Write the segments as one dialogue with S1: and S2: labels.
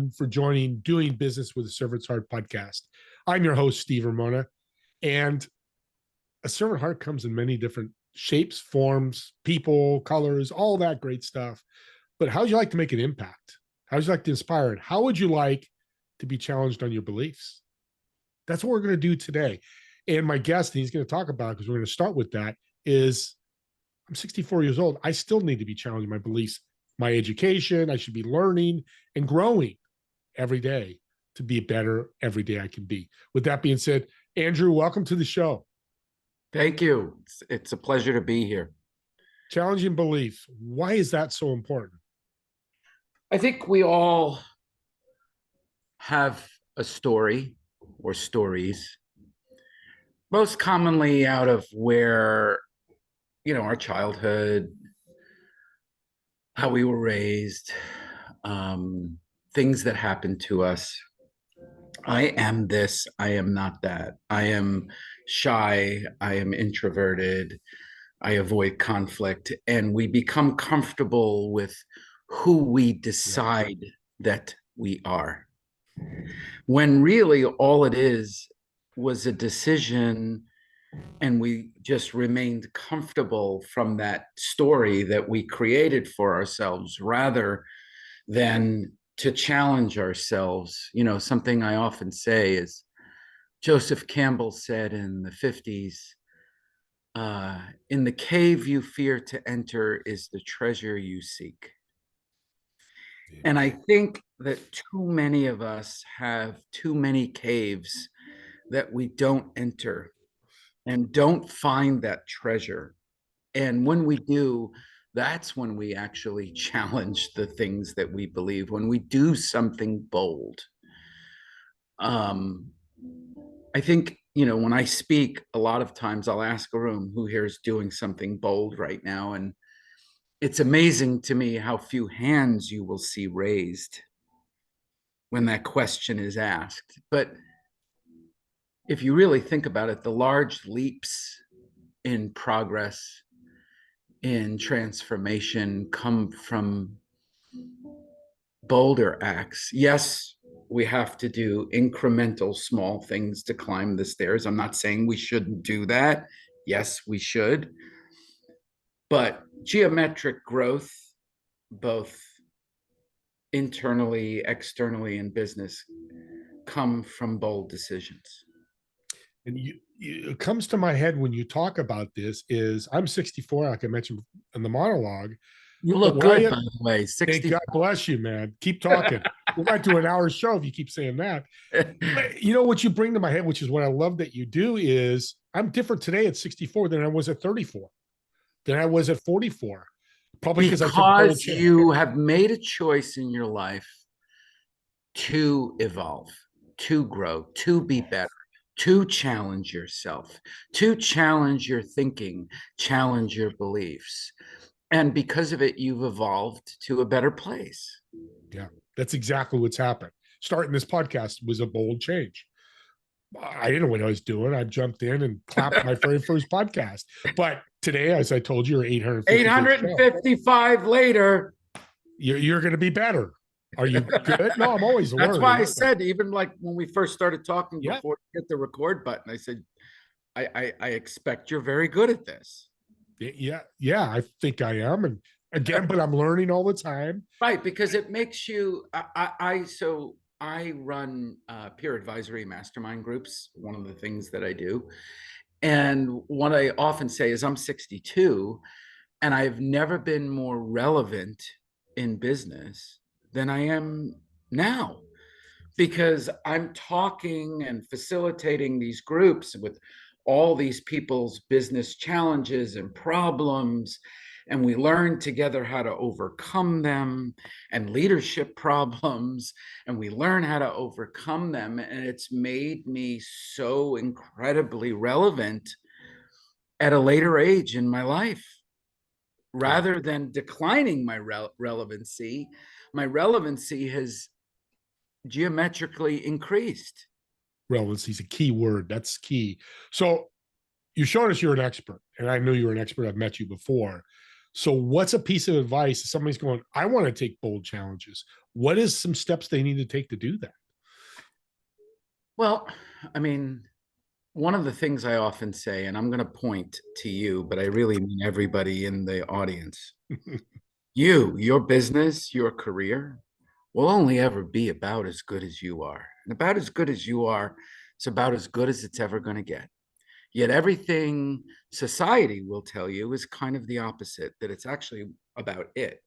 S1: again for joining Doing Business with a Servant's Heart podcast. I'm your host, Steve Ramona, and a servant heart comes in many different shapes, forms, people, colors, all that great stuff. But how would you like to make an impact? How would you like to inspire it? How would you like to be challenged on your beliefs? That's what we're going to do today. And my guest, and he's going to talk about, because we're going to start with that, is I'm 64 years old. I still need to be challenging my beliefs, my education. I should be learning and growing every day to be better every day I can be. With that being said, Andrew, welcome to the show.
S2: Thank you. It's a pleasure to be here.
S1: Challenging beliefs. Why is that so important?
S2: I think we all have a story or stories, most commonly out of where, our childhood, how we were raised, things that happened to us. I am this, I am not that. I am shy, I am introverted, I avoid conflict, and we become comfortable with who we decide that we are. When really all it is was a decision, and we just remained comfortable from that story that we created for ourselves rather than to challenge ourselves. Something I often say is Joseph Campbell said in the 50s, in the cave you fear to enter is the treasure you seek. And I think that too many of us have too many caves that we don't enter and don't find that treasure. And when we do, that's when we actually challenge the things that we believe, when we do something bold. I think, when I speak, a lot of times I'll ask a room, who here is doing something bold right now? And it's amazing to me how few hands you will see raised when that question is asked. But if you really think about it, the large leaps in progress, in transformation, come from bolder acts. Yes, we have to do incremental small things to climb the stairs. I'm not saying we shouldn't do that. Yes, we should. But geometric growth, both internally, externally, in business, come from bold decisions.
S1: And it comes to my head when you talk about this is I'm 64, like I mentioned in the monologue.
S2: You look good, by the way. 60.
S1: God bless you, man. Keep talking. We might do an hour show if you keep saying that. But what you bring to my head, which is what I love that you do, is I'm different today at 64 than I was at 34, than I was at 44. Probably
S2: because you have made a choice in your life to evolve, to grow, to be better, to challenge yourself, to challenge your thinking, challenge your beliefs. And because of it, you've evolved to a better place.
S1: Yeah, that's exactly what's happened. Starting this podcast was a bold change. I didn't know what I was doing. I jumped in and clapped my very first podcast. But today, as I told you,
S2: 855 later.
S1: You're going to be better. Are you good? No, I'm always learning.
S2: That's why I said, even like when we first started talking before we hit the record button, I said, I expect you're very good at this.
S1: Yeah, I think I am. And again, but I'm learning all the time.
S2: Right, because it makes you, I run peer advisory mastermind groups, one of the things that I do. And what I often say is I'm 62 and I've never been more relevant in business than I am now, because I'm talking and facilitating these groups with all these people's business challenges and problems, and we learn together how to overcome them, and leadership problems, and we learn how to overcome them. And it's made me so incredibly relevant at a later age in my life. Rather than declining my relevancy has geometrically increased.
S1: Relevancy is a key word. That's key. So you showed us you're an expert, and I knew you were an expert. I've met you before. So what's a piece of advice if somebody's going, I want to take bold challenges? What is some steps they need to take to do that?
S2: Well, I mean, one of the things I often say, and I'm going to point to you, but I really mean everybody in the audience. Your business, your career will only ever be about as good as you are. And about as good as you are, it's about as good as it's ever going to get. Yet everything society will tell you is kind of the opposite, that it's actually about it.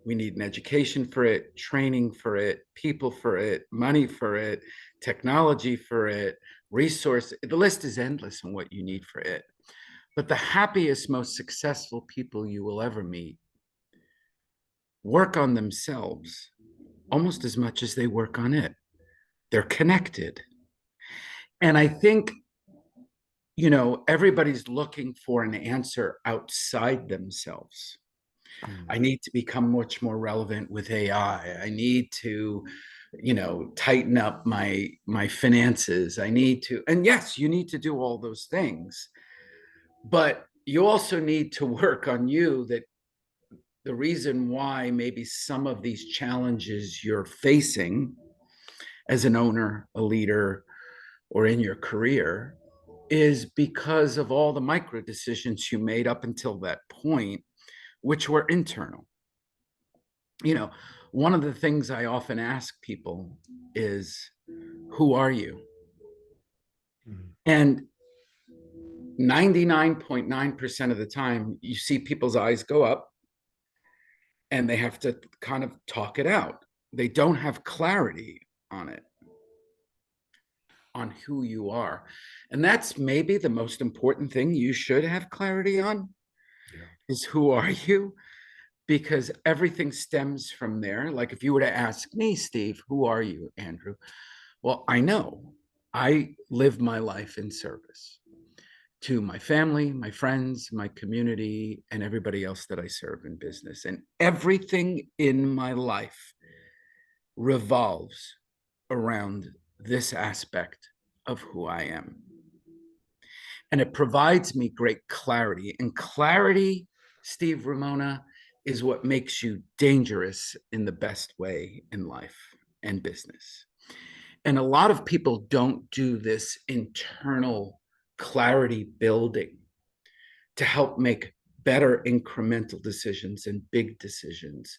S2: We need an education for it, training for it, people for it, money for it, technology for it, resource. The list is endless on what you need for it. But the happiest, most successful people you will ever meet work on themselves almost as much as they work on it. They're connected. And I think, everybody's looking for an answer outside themselves. I need to become much more relevant with AI. I need to, tighten up my finances. I need to, and yes, you need to do all those things, but you also need to work on you, that the reason why maybe some of these challenges you're facing as an owner, a leader, or in your career is because of all the micro decisions you made up until that point, which were internal. One of the things I often ask people is, who are you? And 99.9% of the time, you see people's eyes go up and they have to kind of talk it out. They don't have clarity on it, on who you are. And that's maybe the most important thing you should have clarity on, is who are you? Because everything stems from there. Like if you were to ask me, Steve, who are you, Andrew? Well, I know I live my life in service to my family, my friends, my community, and everybody else that I serve in business. And everything in my life revolves around this aspect of who I am. And it provides me great clarity. And clarity, Steve Ramona, is what makes you dangerous in the best way in life and business. And a lot of people don't do this internal clarity building to help make better incremental decisions and big decisions,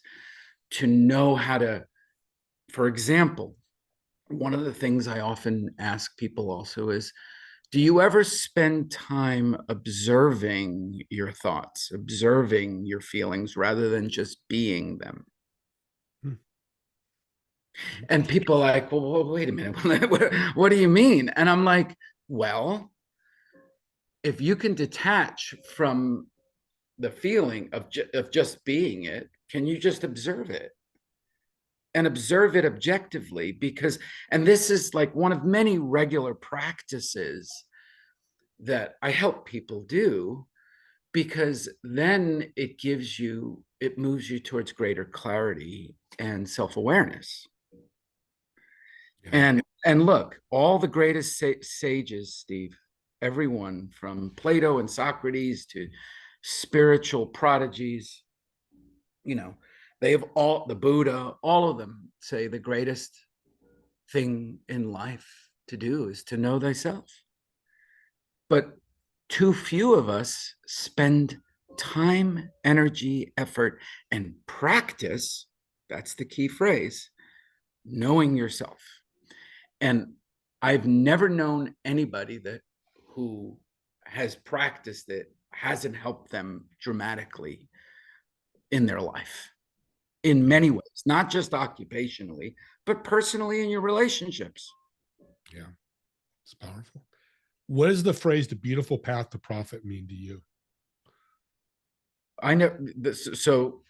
S2: to know how to, for example, one of the things I often ask people also is, do you ever spend time observing your thoughts, observing your feelings rather than just being them? And people are like, well, wait a minute. What do you mean? And I'm like, well, if you can detach from the feeling of just being it, can you just observe it? And observe it objectively? Because, and this is like one of many regular practices that I help people do, because then it moves you towards greater clarity and self-awareness. Yeah. And look, all the greatest sages, Steve, everyone from Plato and Socrates to spiritual prodigies, they have the Buddha, all of them say the greatest thing in life to do is to know thyself. But too few of us spend time, energy, effort, and practice, that's the key phrase, knowing yourself. And I've never known anybody who has practiced it hasn't helped them dramatically in their life, in many ways, not just occupationally, but personally in your relationships.
S1: Yeah, it's powerful. What does the phrase "the beautiful path to profit" mean to you?
S2: I know this, so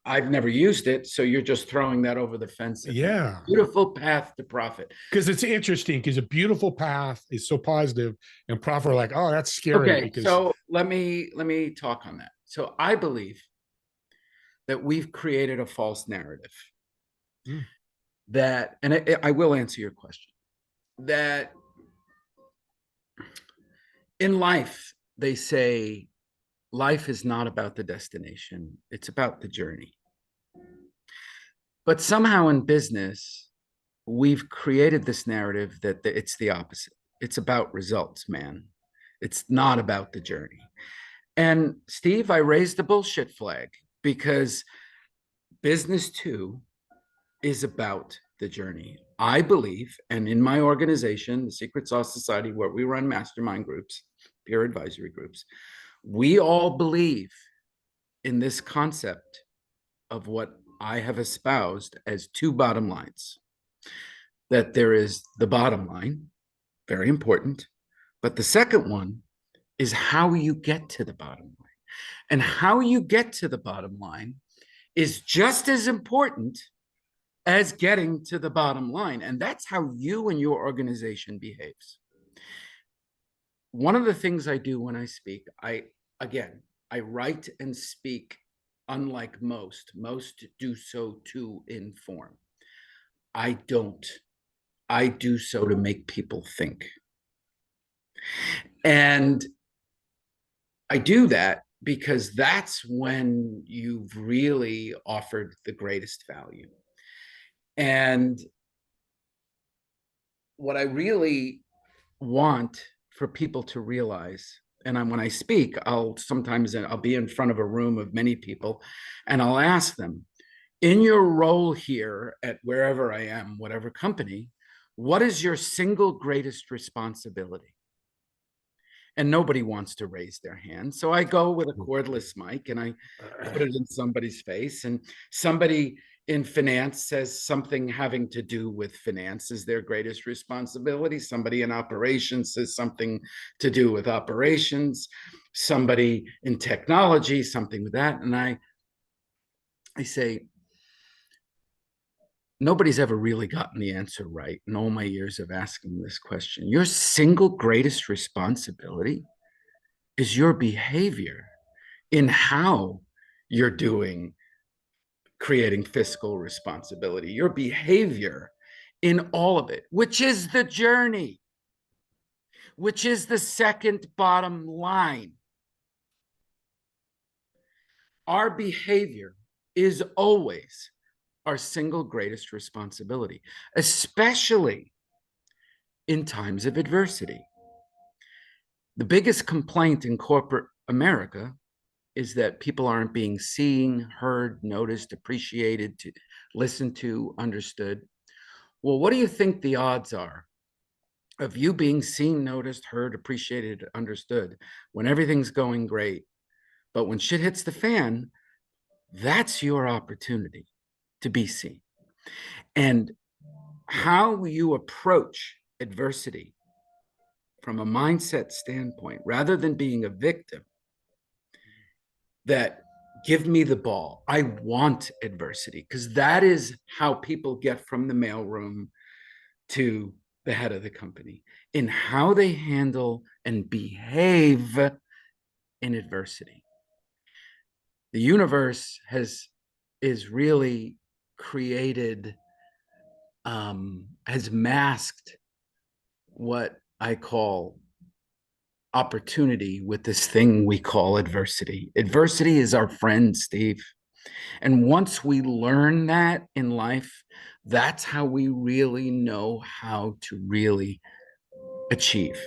S2: I've never used it, so you're just throwing that over the fence.
S1: Yeah,
S2: beautiful path to profit.
S1: Because it's interesting, because a beautiful path is so positive, and profit are like, oh, that's scary.
S2: Okay,
S1: because
S2: so let me talk on that. So I believe that we've created a false narrative that, and I will answer your question, that in life they say life is not about the destination, it's about the journey. But somehow in business, we've created this narrative that it's the opposite. It's about results, man. It's not about the journey. And Steve, I raised the bullshit flag because business too is about the journey. I believe, and in my organization, the Secret Sauce Society, where we run mastermind groups, peer advisory groups, we all believe in this concept of what I have espoused as two bottom lines. That there is the bottom line, very important, but the second one is how you get to the bottom line. And how you get to the bottom line is just as important as getting to the bottom line. And that's how you and your organization behaves. One of the things I do when I speak, I write and speak unlike most. Most do so to inform. I don't. I do so to make people think. And I do that because that's when you've really offered the greatest value. And what I really want for people to realize, and when I speak, I'll be in front of a room of many people, and I'll ask them, in your role here at wherever I am, whatever company, what is your single greatest responsibility? And nobody wants to raise their hand. So I go with a cordless mic and I put it in somebody's face, and somebody in finance says something having to do with finance is their greatest responsibility. Somebody in operations says something to do with operations. Somebody in technology, something with that. And I say, nobody's ever really gotten the answer right in all my years of asking this question. Your single greatest responsibility is your behavior in how you're doing creating fiscal responsibility, your behavior in all of it, which is the journey, which is the second bottom line. Our behavior is always our single greatest responsibility, especially in times of adversity. The biggest complaint in corporate America is that people aren't being seen, heard, noticed, appreciated, listened to, understood. Well, what do you think the odds are of you being seen, noticed, heard, appreciated, understood when everything's going great? But when shit hits the fan, that's your opportunity to be seen. And how you approach adversity from a mindset standpoint, rather than being a victim, that give me the ball. I want adversity, because that is how people get from the mailroom to the head of the company, in how they handle and behave in adversity. The universe is really created, has masked what I call opportunity with this thing we call adversity. Adversity is our friend, Steve. And once we learn that in life, that's how we really know how to really achieve.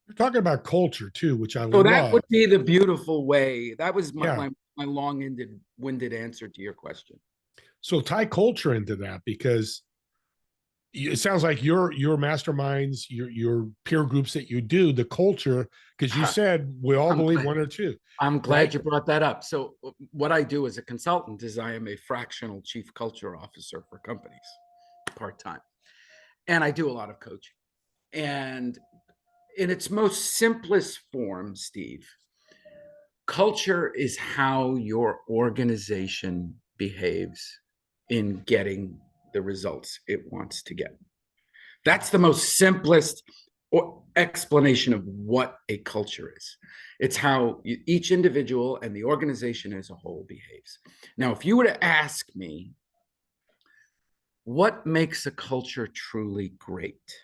S1: You're talking about culture too, which I
S2: So that
S1: love.
S2: would be the beautiful way. That was
S1: Yeah.
S2: my long-winded answer to your question.
S1: So tie culture into that, because it sounds like your masterminds, your peer groups that you do, the culture, because you said we all believe one or two.
S2: I'm glad
S1: right?
S2: you brought that up. So what I do as a consultant is I am a fractional chief culture officer for companies, part-time. And I do a lot of coaching. And in its most simplest form, Steve, culture is how your organization behaves in getting the results it wants to get. That's the most simplest explanation of what a culture is. It's how each individual and the organization as a whole behaves. Now, if you were to ask me, what makes a culture truly great?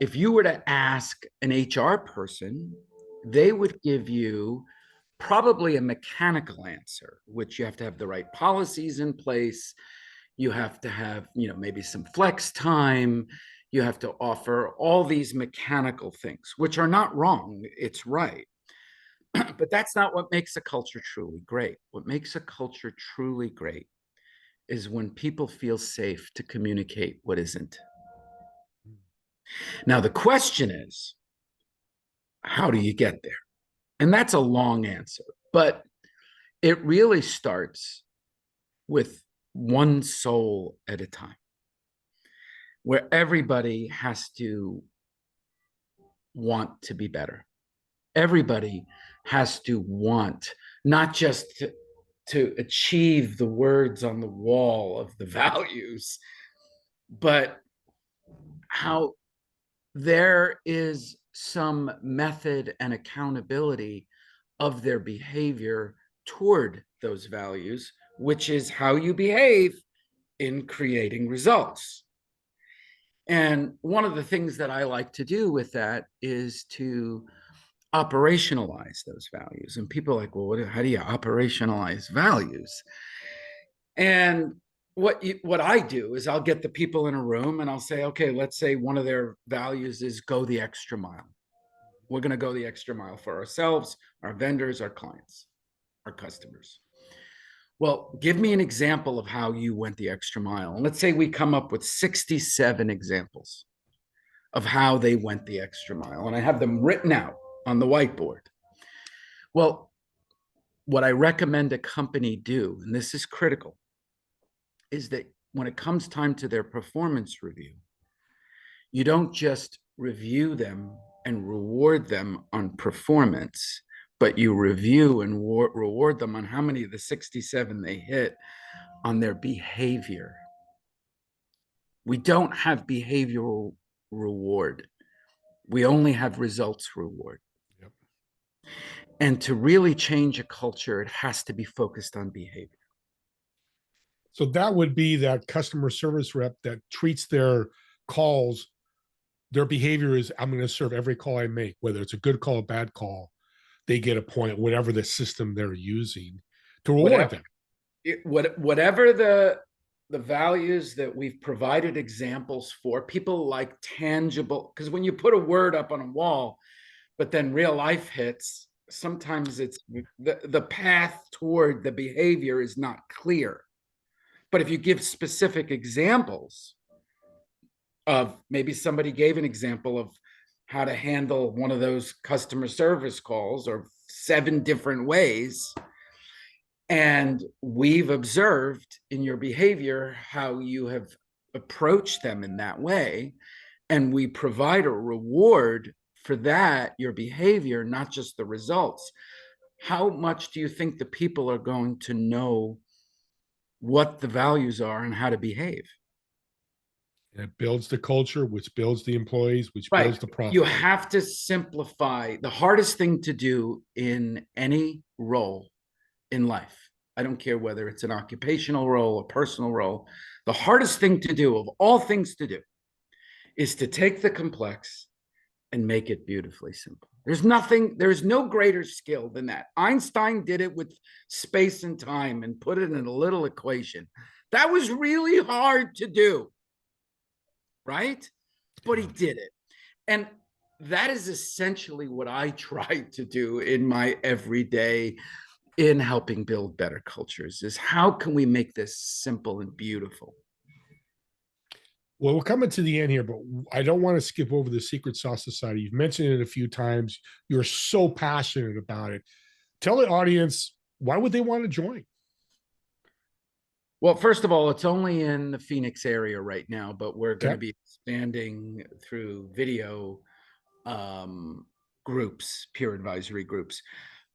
S2: If you were to ask an HR person, they would give you probably a mechanical answer, which you have to have the right policies in place. You have to have, maybe some flex time. You have to offer all these mechanical things, which are not wrong. It's right. But that's not what makes a culture truly great. What makes a culture truly great is when people feel safe to communicate what isn't. Now, the question is, how do you get there? And that's a long answer, but it really starts with one soul at a time, where everybody has to want to be better. Everybody has to want, not just to achieve the words on the wall of the values, but how there is some method and accountability of their behavior toward those values, which is how you behave in creating results. And one of the things that I like to do with that is to operationalize those values. And people are like, well, how do you operationalize values? And what I do is I'll get the people in a room and I'll say, okay, let's say one of their values is go the extra mile. We're going to go the extra mile for ourselves, our vendors, our clients, our customers. Well, give me an example of how you went the extra mile. And let's say we come up with 67 examples of how they went the extra mile. And I have them written out on the whiteboard. Well, what I recommend a company do, and this is critical, is that when it comes time to their performance review, you don't just review them and reward them on performance, but you review and reward them on how many of the 67 they hit on their behavior. We don't have behavioral reward. We only have results reward.
S1: Yep.
S2: And to really change a culture, it has to be focused on behavior.
S1: So that would be that customer service rep that treats their calls, their behavior is, I'm going to serve every call I make, whether it's a good call, a bad call, they get a point, whatever the system they're using to reward them.
S2: Whatever the values that we've provided examples for, people like tangible, because when you put a word up on a wall, but then real life hits, sometimes it's the path toward the behavior is not clear. But if you give specific examples of, maybe somebody gave an example of how to handle one of those customer service calls, or 7 different ways, and we've observed in your behavior how you have approached them in that way, and we provide a reward for that, your behavior, not just the results, how much do you think the people are going to know what the values are and how to behave?
S1: And it builds the culture, which builds the employees, which
S2: Right.
S1: builds the profit.
S2: You have to simplify. The hardest thing to do in any role in life, I don't care whether it's an occupational role, a personal role, the hardest thing to do, of all things to do, is to take the complex and make it beautifully simple. There's no greater skill than that. Einstein did it with space and time and put it in a little equation. That was really hard to do, right? But he did it. And that is essentially what I try to do in my everyday, in helping build better cultures, is how can we make this simple and beautiful?
S1: Well, we're coming to the end here, but I don't want to skip over the Secret Sauce Society. You've mentioned it a few times. You're so passionate about it. Tell the audience, why would they want to join?
S2: Well, first of all, it's only in the Phoenix area right now, but we're going to be expanding through video groups, peer advisory groups.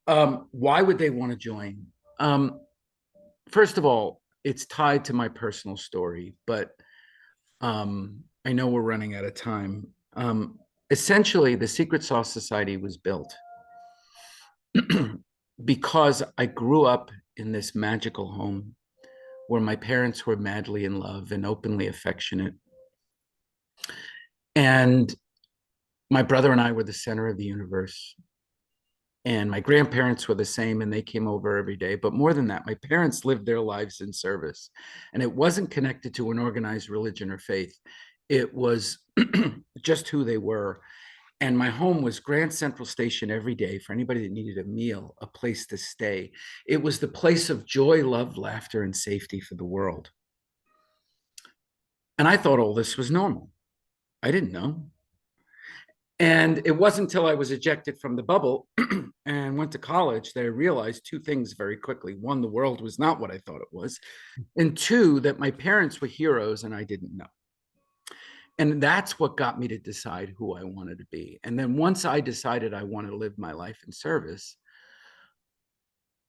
S2: Why would they want to join? First of all, it's tied to my personal story, but I know we're running out of time. Essentially, the Secret Sauce Society was built because I grew up in this magical home where my parents were madly in love and openly affectionate. And my brother and I were the center of the universe. And my grandparents were the same, and they came over every day. But more than that, my parents lived their lives in service. And it wasn't connected to an organized religion or faith. It was just who they were. And my home was Grand Central Station every day for anybody that needed a meal, a place to stay. It was the place of joy, love, laughter, and safety for the world. And I thought all this was normal. I didn't know. And it wasn't until I was ejected from the bubble and went to college that I realized two things very quickly. One, the world was not what I thought it was. And two, that my parents were heroes and I didn't know. And that's what got me to decide who I wanted to be. And then once I decided I wanted to live my life in service,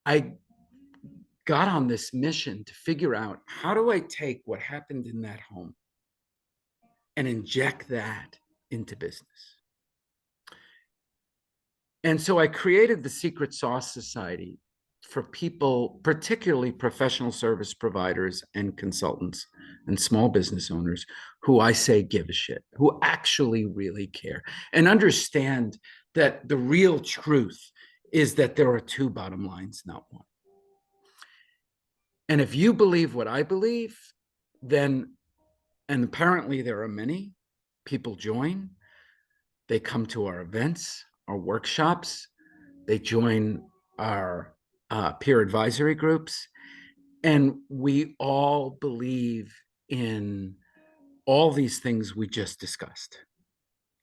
S2: I got on this mission to figure out, how do I take what happened in that home and inject that into business? And so I created the Secret Sauce Society for people, particularly professional service providers and consultants and small business owners, who I say give a shit, who actually really care and understand that the real truth is that there are two bottom lines, not one. And if you believe what I believe, then, and apparently there are many, people join, they come to our events, our workshops, they join our peer advisory groups, and we all believe in all these things we just discussed,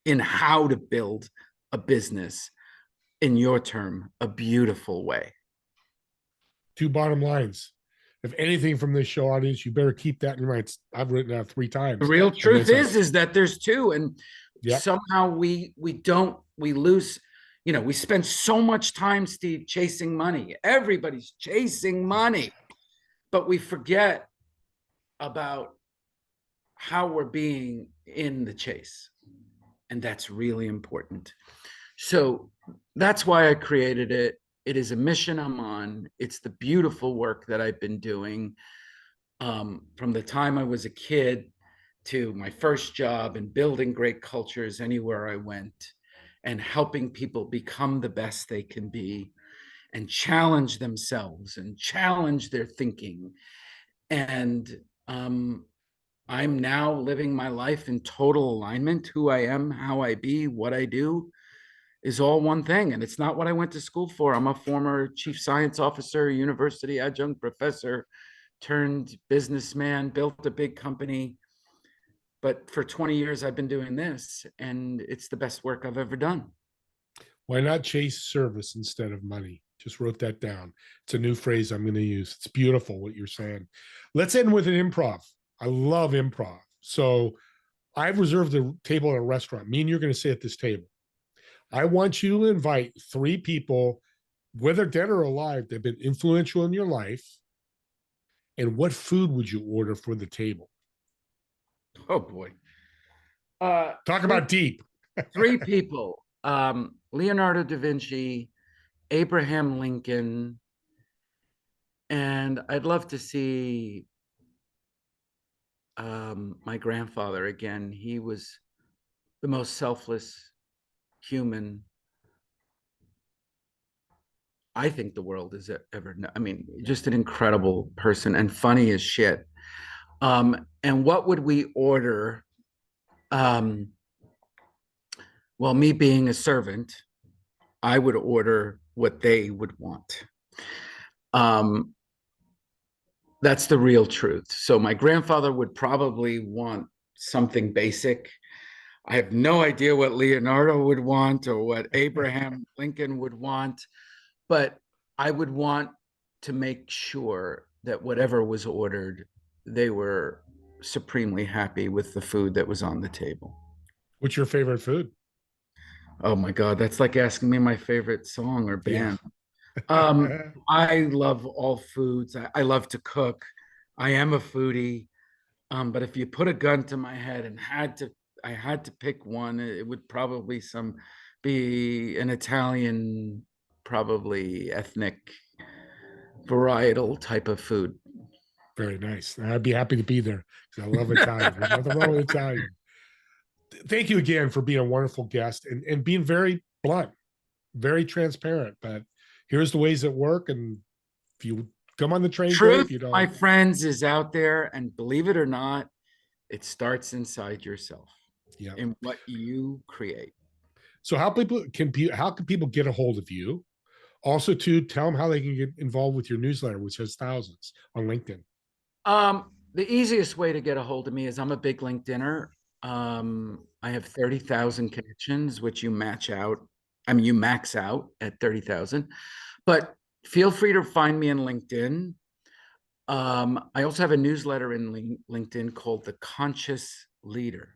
S2: in how to build a business, in your term, a beautiful way.
S1: Two bottom lines. If anything from this show, audience, you better keep that in mind. I've written that 3 times.
S2: The real truth is that there's two, and somehow we lose. You know, we spend so much time, Steve, chasing money. Everybody's chasing money, but we forget about how we're being in the chase, and that's really important. So that's why I created it. It is a mission I'm on. It's the beautiful work that I've been doing from the time I was a kid to my first job, and building great cultures anywhere I went, and helping people become the best they can be and challenge themselves and challenge their thinking. And I'm now living my life in total alignment. Who I am, how I be, what I do is all one thing. And it's not what I went to school for. I'm a former chief science officer, university adjunct professor, turned businessman, built a big company. But for 20 years, I've been doing this, and it's the best work I've ever done.
S1: Why not chase service instead of money? Just wrote that down. It's a new phrase I'm going to use. It's beautiful what you're saying. Let's end with an improv. I love improv. So I've reserved a table at a restaurant. Me and you're going to sit at this table. I want you to invite 3 people, whether dead or alive, that have been influential in your life. And what food would you order for the table?
S2: Oh boy.
S1: Talk about deep.
S2: 3 people. Leonardo da Vinci, Abraham Lincoln, and I'd love to see my grandfather again. He was the most selfless human I think the world has ever known. I mean, just an incredible person and funny as shit. And what would we order? Well, me being a servant, I would order what they would want. That's the real truth. So my grandfather would probably want something basic. I have no idea what Leonardo would want or what Abraham Lincoln would want, but I would want to make sure that whatever was ordered, they were supremely happy with the food that was on the table.
S1: What's your favorite food?
S2: Oh my God, that's like asking me my favorite song or band.
S1: Yeah.
S2: I love all foods. I love to cook. I am a foodie. But if you put a gun to my head and I had to pick one, it would probably be an Italian, probably ethnic, varietal type of food.
S1: Very nice. I'd be happy to be there because I love Italian. There's nothing wrong with Italian. Thank you again for being a wonderful guest and being very blunt. very transparent, but here's the ways that work. And if you come on the train, great. If
S2: Truth,
S1: you
S2: my
S1: don't,
S2: friends, is out there, and believe it or not, it starts inside yourself
S1: yeah.
S2: in what you create.
S1: So how can people get a hold of you? Also, to tell them how they can get involved with your newsletter, which has thousands on LinkedIn.
S2: The easiest way to get a hold of me is I'm a big LinkedIner. I have 30,000 connections, which you match out. I mean, you max out at 30,000, but feel free to find me on LinkedIn. I also have a newsletter in LinkedIn called The Conscious Leader.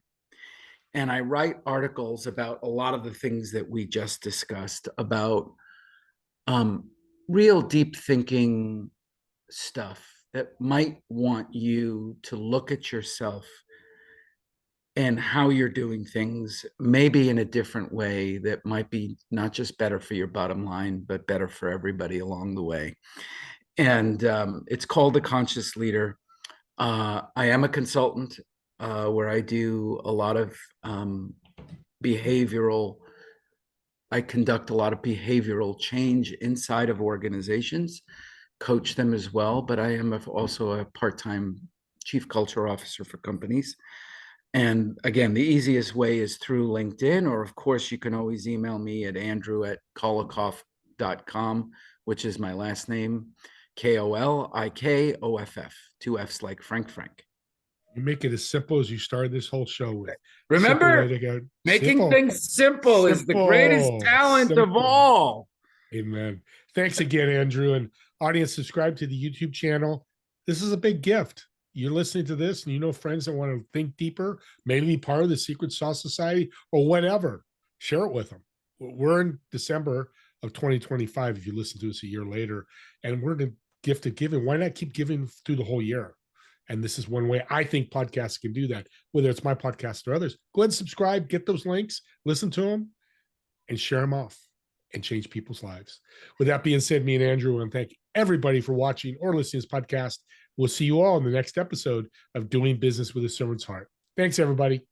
S2: And I write articles about a lot of the things that we just discussed about real deep thinking stuff that might want you to look at yourself and how you're doing things, maybe in a different way that might be not just better for your bottom line, but better for everybody along the way. And it's called The Conscious Leader. I am a consultant where I do a lot of behavioral, I conduct a lot of behavioral change inside of organizations, coach them as well, but I am also a part-time chief culture officer for companies. And again, the easiest way is through LinkedIn, or of course, you can always email me at andrew@kolikoff.com, which is my last name, Kolikoff, two F's like Frank.
S1: You make it as simple as you started this whole show with. Simple way
S2: Remember,
S1: to go.
S2: making
S1: Simple.
S2: things simple is the greatest
S1: Simple.
S2: talent of
S1: Simple.
S2: all.
S1: Amen. Thanks again, Andrew. And audience, subscribe to the YouTube channel. This is a big gift. You're listening to this and you know friends that want to think deeper, maybe be part of the Secret Sauce Society or whatever. Share it with them. We're in December of 2025 if you listen to us a year later, and we're in a gift of giving. Why not keep giving through the whole year? And this is one way I think podcasts can do that, whether it's my podcast or others. Go ahead and subscribe, get those links, listen to them, and share them off and change people's lives. With that being said, me and Andrew want to thank everybody for watching or listening to this podcast. We'll see you all in the next episode of Doing Business with a Servant's Heart. Thanks, everybody.